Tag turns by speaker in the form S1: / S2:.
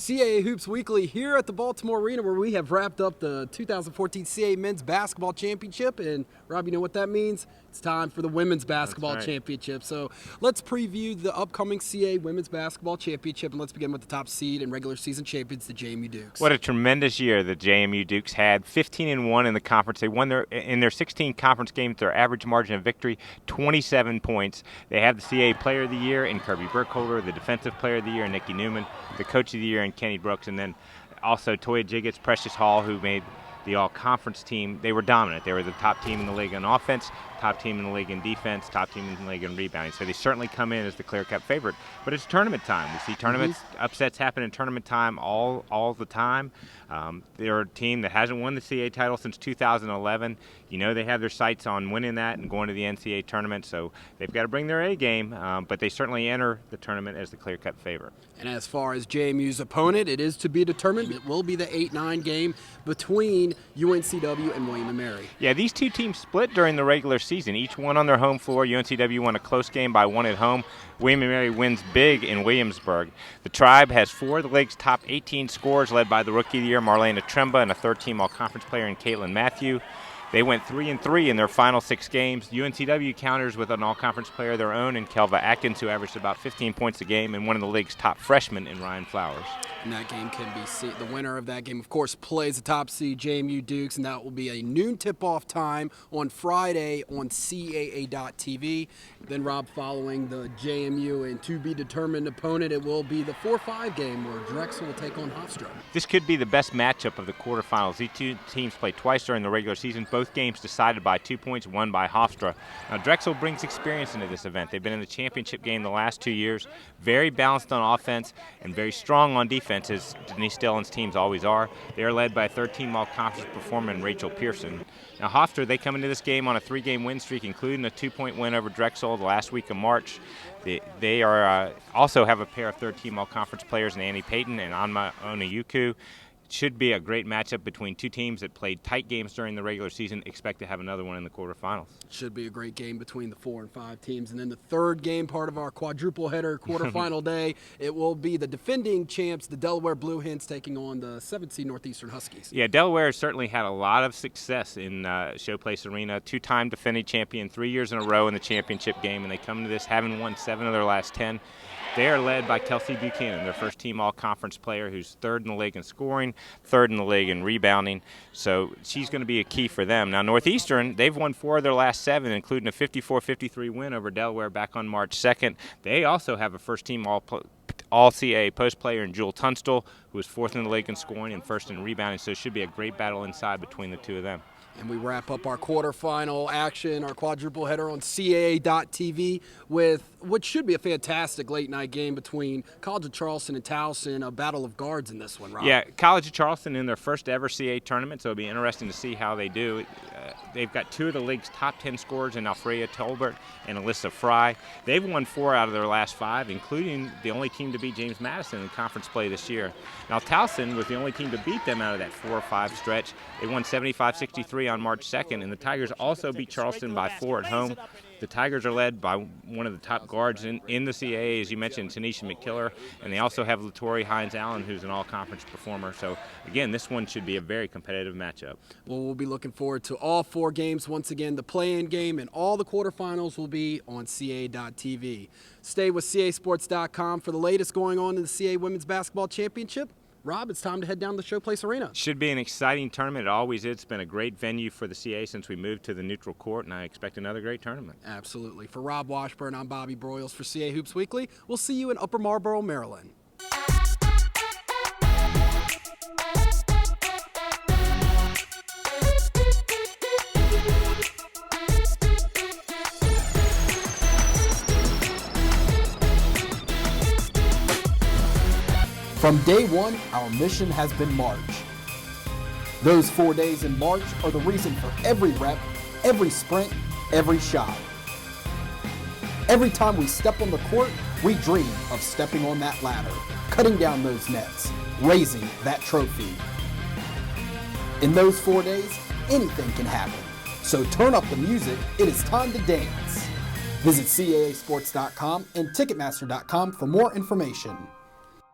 S1: CAA Hoops Weekly here at the Baltimore Arena, where we have wrapped up the 2014 CAA Men's Basketball Championship. And, Rob, you know what that means? It's time for the Women's Basketball Championship. So let's preview the upcoming CAA Women's Basketball Championship, and let's begin with the top seed and regular season champions, the JMU Dukes.
S2: What a tremendous year the JMU Dukes had. 15-1 in the conference. They won in their 16 conference games, their average margin of victory, 27 points. They have the CAA Player of the Year in Kirby Burkholder, the Defensive Player of the Year in Nikki Newman, the Coach of the Year in Kenny Brooks, and then also Toya Jiggets, Precious Hall, who made the all-conference team. They were dominant. They were the top team in the league in offense, top team in the league in defense, top team in the league in rebounding. So they certainly come in as the clear-cut favorite. But it's tournament time. We see tournaments, upsets happen in tournament time all the time. They're a team that hasn't won the CAA title since 2011. You know they have their sights on winning that and going to the NCAA tournament, so they've got to bring their A game, but they certainly enter the tournament as the clear-cut favorite.
S1: And as far as JMU's opponent, it is to be determined. It will be the 8-9 game between UNCW and William & Mary.
S2: Yeah, these two teams split during the regular season, each one on their home floor. UNCW won a close game by 1 at home. William & Mary wins big in Williamsburg. The Tribe has 4 of the league's top 18 scorers, led by the Rookie of the Year, Marlena Tremba, and a third-team all-conference player in Caitlin Matthew. They went 3-3 in their final 6 games. UNCW counters with an all-conference player of their own in Kelva Atkins, who averaged about 15 points a game, and one of the league's top freshmen in Ryan Flowers.
S1: And that game can be seen. The winner of that game, of course, plays the top seed JMU Dukes, and that will be a noon tip-off time on Friday on CAA.TV. Then, Rob, following the JMU and to-be-determined opponent, it will be the 4-5 game where Drexel will take on Hofstra.
S2: This could be the best matchup of the quarterfinals. These two teams played twice during the regular season. Both games decided by 2 points, won by Hofstra. Now, Drexel brings experience into this event. They've been in the championship game the last 2 years, very balanced on offense and very strong on defense, as Denise Dillon's teams always are. They are led by third-team all-conference performer in Rachel Pearson. Now, Hofstra, they come into this game on a 3-game win streak, including a 2-point win over Drexel the last week of March. They are also have a pair of third-team all-conference players in Annie Payton and Anma Onayuku. Should be a great matchup between two teams that played tight games during the regular season. Expect to have another one in the quarterfinals.
S1: Should be a great game between the 4 and 5 teams. And then the third game, part of our quadruple header quarterfinal day, it will be the defending champs, the Delaware Blue Hens, taking on the 7th seed Northeastern Huskies.
S2: Yeah, Delaware has certainly had a lot of success in Showplace Arena. 2-time defending champion, 3 years in a row in the championship game, and they come to this having won 7 of their last 10. They are led by Kelsey Buchanan, their first-team all-conference player, who's 3rd in the league in scoring, 3rd in the league in rebounding. So she's going to be a key for them. Now, Northeastern, they've won 4 of their last 7, including a 54-53 win over Delaware back on March 2nd. They also have a first-team all-CAA post player in Jewel Tunstall, who is 4th in the league in scoring and 1st in rebounding. So it should be a great battle inside between the two of them.
S1: And we wrap up our quarterfinal action, our quadruple header on CAA.TV with what should be a fantastic late-night game between College of Charleston and Towson, a battle of guards in this one, Rob.
S2: Yeah, College of Charleston in their first ever CAA tournament, so it'll be interesting to see how they do. They've got 2 of the league's top 10 scorers in Alfreya Tolbert and Alyssa Fry. They've won 4 out of their last 5, including the only team to beat James Madison in conference play this year. Now, Towson was the only team to beat them out of that 4-5 stretch. They won 75-63 on March 2nd, and the Tigers also beat Charleston by 4 at home. The Tigers are led by one of the top guards in the CAA, as you mentioned, Tanisha McKiller, and they also have Latori Hines-Allen, who's an all-conference performer. So, again, this one should be a very competitive matchup.
S1: Well, we'll be looking forward to all 4 games. Once again, the play-in game and all the quarterfinals will be on CAA.TV. Stay with CASports.com for the latest going on in the CAA Women's Basketball Championship. Rob, it's time to head down to Showplace Arena.
S2: Should be an exciting tournament. It always is. It's been a great venue for the CAA since we moved to the neutral court, and I expect another great tournament.
S1: Absolutely. For Rob Washburn, I'm Bobby Broyles for CAA Hoops Weekly. We'll see you in Upper Marlboro, Maryland. From day one, our mission has been March. Those 4 days in March are the reason for every rep, every sprint, every shot. Every time we step on the court, we dream of stepping on that ladder, cutting down those nets, raising that trophy. In those 4 days, anything can happen. So turn up the music, it is time to dance. Visit CAAsports.com and Ticketmaster.com for more information.